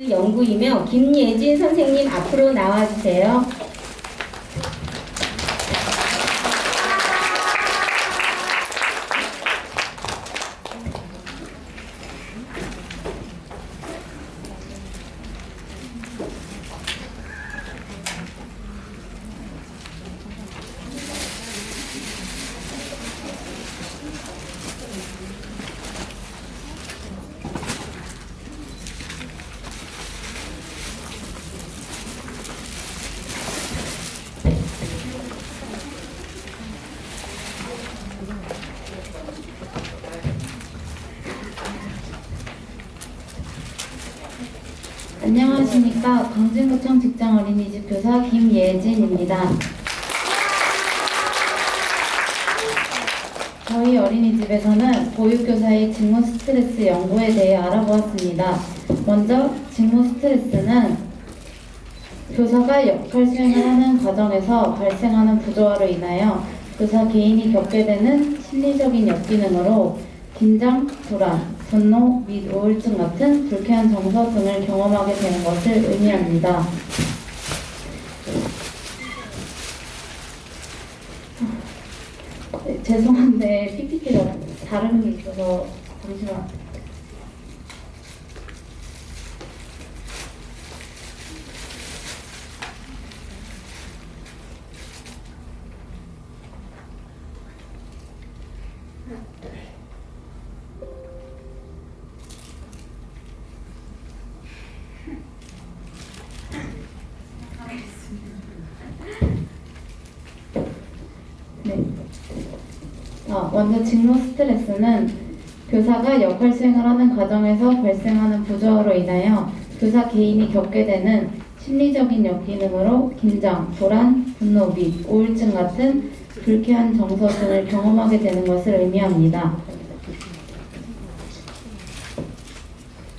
연구이며 김예진 선생님 앞으로 나와주세요. 안녕하십니까. 광진구청 직장어린이집 교사 김예진입니다. 저희 어린이집에서는 보육교사의 직무 스트레스 연구에 대해 알아보았습니다. 먼저 직무 스트레스는 교사가 역할 수행을 하는 과정에서 발생하는 부조화로 인하여 교사 개인이 겪게 되는 심리적인 역기능으로 긴장, 불안, 분노 및 우울증 같은 불쾌한 정서 등을 경험하게 되는 것을 의미합니다. 죄송한데 PPT가 다른 게 있어서 잠시만. 네. 먼저 직무 스트레스는 교사가 역할 수행을 하는 과정에서 발생하는 부조화로 인하여 교사 개인이 겪게 되는 심리적인 역기능으로 긴장, 불안, 분노 및 우울증 같은 불쾌한 정서 등을 경험하게 되는 것을 의미합니다.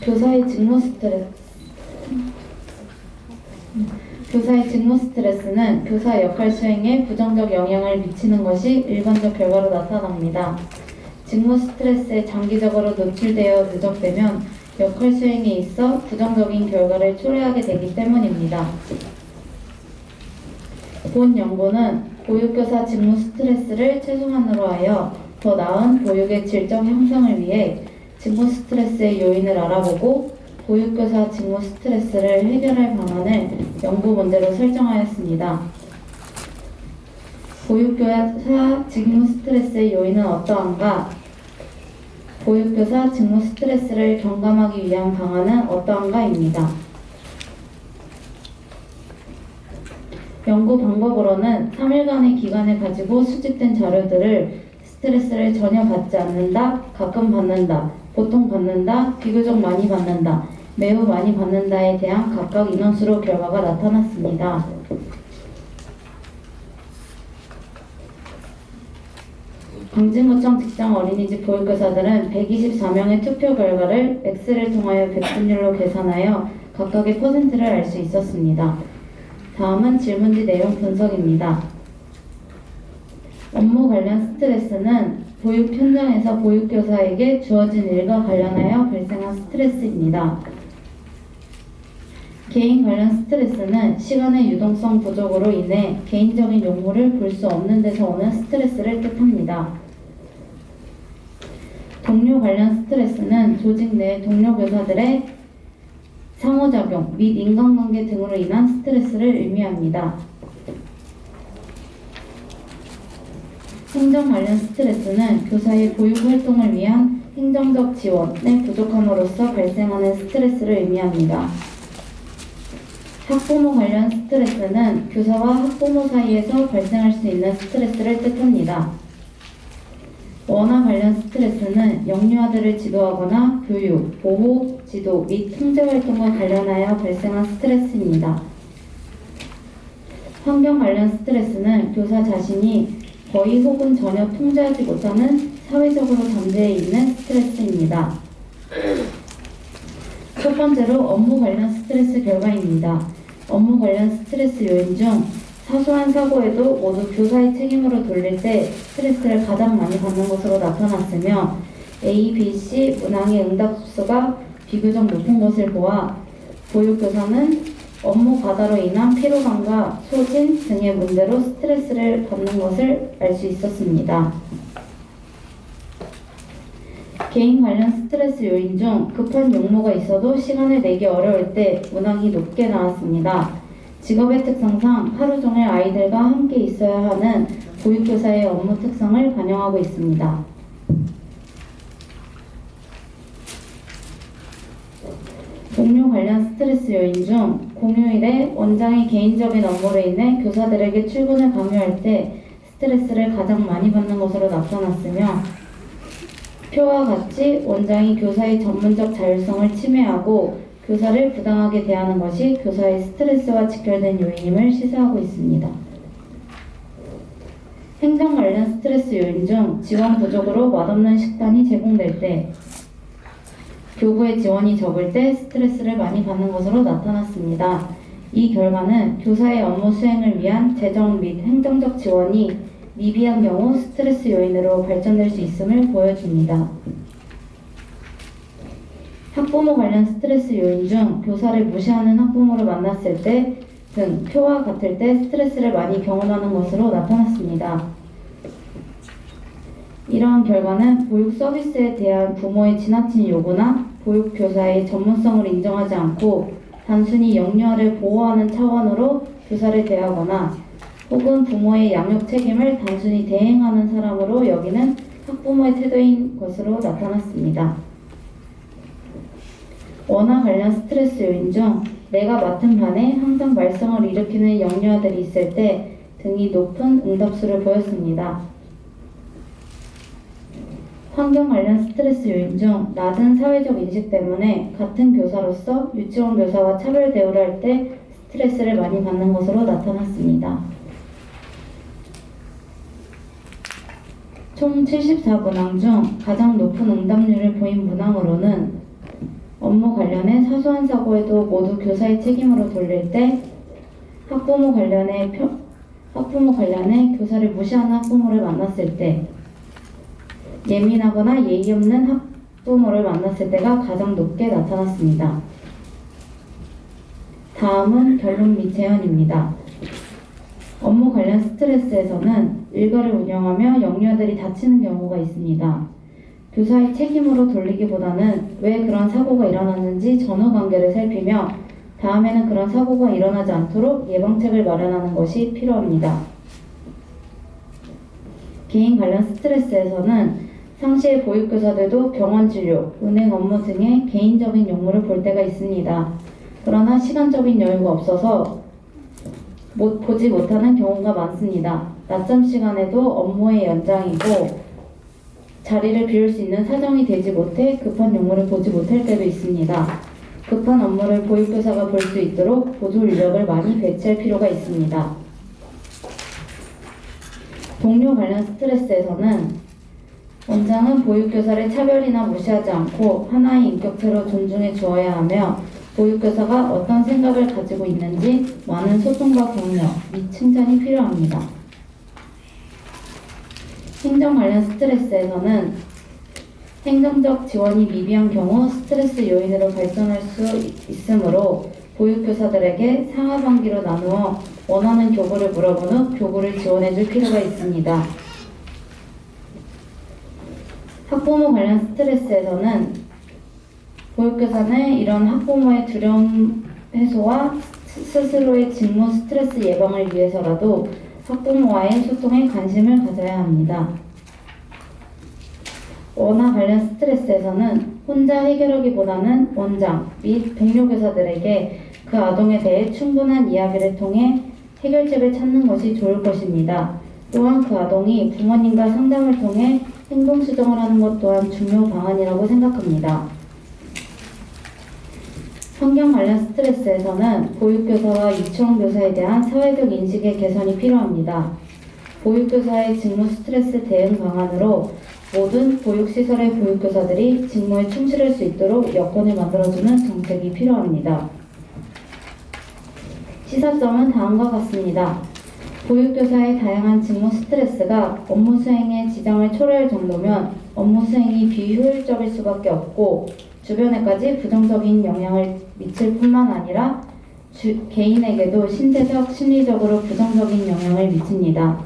교사의 직무 스트레스는 교사 역할 수행에 부정적 영향을 미치는 것이 일반적 결과로 나타납니다. 직무 스트레스에 장기적으로 노출되어 누적되면 역할 수행에 있어 부정적인 결과를 초래하게 되기 때문입니다. 본 연구는 보육교사 직무 스트레스를 최소한으로 하여 더 나은 보육의 질적 향상을 위해 직무 스트레스의 요인을 알아보고 보육교사 직무 스트레스를 해결할 방안을 연구 문제로 설정하였습니다. 보육교사 직무 스트레스의 요인은 어떠한가? 보육교사 직무 스트레스를 경감하기 위한 방안은 어떠한가입니다. 연구 방법으로는 3일간의 기간을 가지고 수집된 자료들을 스트레스를 전혀 받지 않는다, 가끔 받는다, 보통 받는다, 비교적 많이 받는다, 매우 많이 받는다에 대한 각각 인원수로 결과가 나타났습니다. 광진구청 직장어린이집 보육교사들은 124명의 투표 결과를 엑셀을 통하여 백분율로 계산하여 각각의 퍼센트를 알 수 있었습니다. 다음은 질문지 내용 분석입니다. 업무 관련 스트레스는 보육 현장에서 보육교사에게 주어진 일과 관련하여 발생한 스트레스입니다. 개인 관련 스트레스는 시간의 유동성 부족으로 인해 개인적인 용무를 볼 수 없는 데서 오는 스트레스를 뜻합니다. 동료 관련 스트레스는 조직 내 동료 교사들의 상호작용 및 인간관계 등으로 인한 스트레스를 의미합니다. 행정 관련 스트레스는 교사의 보육 활동을 위한 행정적 지원의 부족함으로써 발생하는 스트레스를 의미합니다. 학부모 관련 스트레스는 교사와 학부모 사이에서 발생할 수 있는 스트레스를 뜻합니다. 원화 관련 스트레스는 영유아들을 지도하거나 교육, 보호, 지도 및 통제 활동과 관련하여 발생한 스트레스입니다. 환경 관련 스트레스는 교사 자신이 거의 혹은 전혀 통제하지 못하는 사회적으로 잠재해 있는 스트레스입니다. 첫 번째로 업무 관련 스트레스 결과입니다. 업무 관련 스트레스 요인 중 사소한 사고에도 모두 교사의 책임으로 돌릴 때 스트레스를 가장 많이 받는 것으로 나타났으며 A, B, C 문항의 응답 수가 비교적 높은 것을 보아 보육교사는 업무 과다로 인한 피로감과 소진 등의 문제로 스트레스를 받는 것을 알 수 있었습니다. 개인 관련 스트레스 요인 중 급한 용무가 있어도 시간을 내기 어려울 때 문항이 높게 나왔습니다. 직업의 특성상 하루 종일 아이들과 함께 있어야 하는 보육교사의 업무 특성을 반영하고 있습니다. 동료 관련 스트레스 요인 중 공휴일에 원장의 개인적인 업무로 인해 교사들에게 출근을 강요할 때 스트레스를 가장 많이 받는 것으로 나타났으며, 표와 같이 원장이 교사의 전문적 자율성을 침해하고 교사를 부당하게 대하는 것이 교사의 스트레스와 직결된 요인임을 시사하고 있습니다. 행정 관련 스트레스 요인 중 지원 부족으로 맛없는 식단이 제공될 때, 교구의 지원이 적을 때 스트레스를 많이 받는 것으로 나타났습니다. 이 결과는 교사의 업무 수행을 위한 재정 및 행정적 지원이 미비한 경우 스트레스 요인으로 발전될 수 있음을 보여줍니다. 학부모 관련 스트레스 요인 중 교사를 무시하는 학부모를 만났을 때 등 표와 같을 때 스트레스를 많이 경험하는 것으로 나타났습니다. 이러한 결과는 보육 서비스에 대한 부모의 지나친 요구나 보육교사의 전문성을 인정하지 않고 단순히 영유아를 보호하는 차원으로 교사를 대하거나 혹은 부모의 양육 책임을 단순히 대행하는 사람으로 여기는 학부모의 태도인 것으로 나타났습니다. 원화 관련 스트레스 요인 중 내가 맡은 반에 항상 말썽을 일으키는 영유아들이 있을 때 등이 높은 응답수를 보였습니다. 환경 관련 스트레스 요인 중 낮은 사회적 인식 때문에 같은 교사로서 유치원 교사와 차별 대우를 할 때 스트레스를 많이 받는 것으로 나타났습니다. 총 74문항 중 가장 높은 응답률을 보인 문항으로는 업무 관련해 사소한 사고에도 모두 교사의 책임으로 돌릴 때, 학부모 관련해 교사를 무시하는 학부모를 만났을 때, 예민하거나 예의 없는 학부모를 만났을 때가 가장 높게 나타났습니다. 다음은 결론 및 제안입니다. 업무 관련 스트레스에서는 일가를 운영하며 영유아들이 다치는 경우가 있습니다. 교사의 책임으로 돌리기보다는 왜 그런 사고가 일어났는지 전후 관계를 살피며 다음에는 그런 사고가 일어나지 않도록 예방책을 마련하는 것이 필요합니다. 개인 관련 스트레스에서는 상시에 보육교사들도 병원 진료, 은행 업무 등의 개인적인 용무를 볼 때가 있습니다. 그러나 시간적인 여유가 없어서 보지 못하는 경우가 많습니다. 낮잠 시간에도 업무의 연장이고 자리를 비울 수 있는 사정이 되지 못해 급한 용무를 보지 못할 때도 있습니다. 급한 업무를 보육교사가 볼 수 있도록 보조 인력을 많이 배치할 필요가 있습니다. 동료 관련 스트레스에서는 원장은 보육교사를 차별이나 무시하지 않고 하나의 인격체로 존중해 주어야 하며 보육교사가 어떤 생각을 가지고 있는지 많은 소통과 격려 및 칭찬이 필요합니다. 행정 관련 스트레스에서는 행정적 지원이 미비한 경우 스트레스 요인으로 발전할 수 있으므로 보육교사들에게 상하반기로 나누어 원하는 교구를 물어본 후 교구를 지원해 줄 필요가 있습니다. 학부모 관련 스트레스에서는 보육교사는 이런 학부모의 두려움 해소와 스스로의 직무 스트레스 예방을 위해서라도 학부모와의 소통에 관심을 가져야 합니다. 원화 관련 스트레스에서는 혼자 해결하기보다는 원장 및 동료 교사들에게 그 아동에 대해 충분한 이야기를 통해 해결책을 찾는 것이 좋을 것입니다. 또한 그 아동이 부모님과 상담을 통해 행동 수정을 하는 것 또한 중요 방안이라고 생각합니다. 환경 관련 스트레스에서는 보육교사와 유치원 교사에 대한 사회적 인식의 개선이 필요합니다. 보육교사의 직무 스트레스 대응 방안으로 모든 보육시설의 보육교사들이 직무에 충실할 수 있도록 여건을 만들어주는 정책이 필요합니다. 시사점은 다음과 같습니다. 보육교사의 다양한 직무 스트레스가 업무 수행에 지장을 초래할 정도면 업무 수행이 비효율적일 수밖에 없고 주변에까지 부정적인 영향을 미칠 뿐만 아니라 개인에게도 신체적, 심리적으로 부정적인 영향을 미칩니다.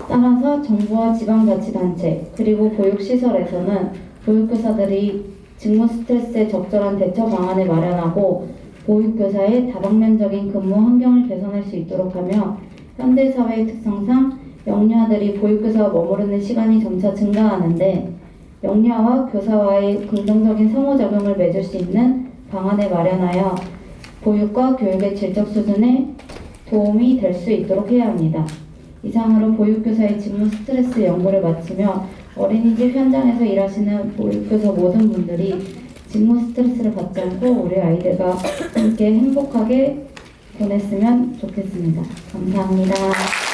따라서 정부와 지방자치단체 그리고 보육시설에서는 보육교사들이 직무 스트레스에 적절한 대처 방안을 마련하고 보육교사의 다방면적인 근무 환경을 개선할 수 있도록 하며 현대사회의 특성상 영유아들이 보육교사와 머무르는 시간이 점차 증가하는데 영유아와 교사와의 긍정적인 상호작용을 맺을 수 있는 방안을 마련하여 보육과 교육의 질적 수준에 도움이 될 수 있도록 해야 합니다. 이상으로 보육교사의 직무 스트레스 연구를 마치며 어린이집 현장에서 일하시는 보육교사 모든 분들이 직무 스트레스를 받지 않고 우리 아이들과 함께 행복하게 보냈으면 좋겠습니다. 감사합니다.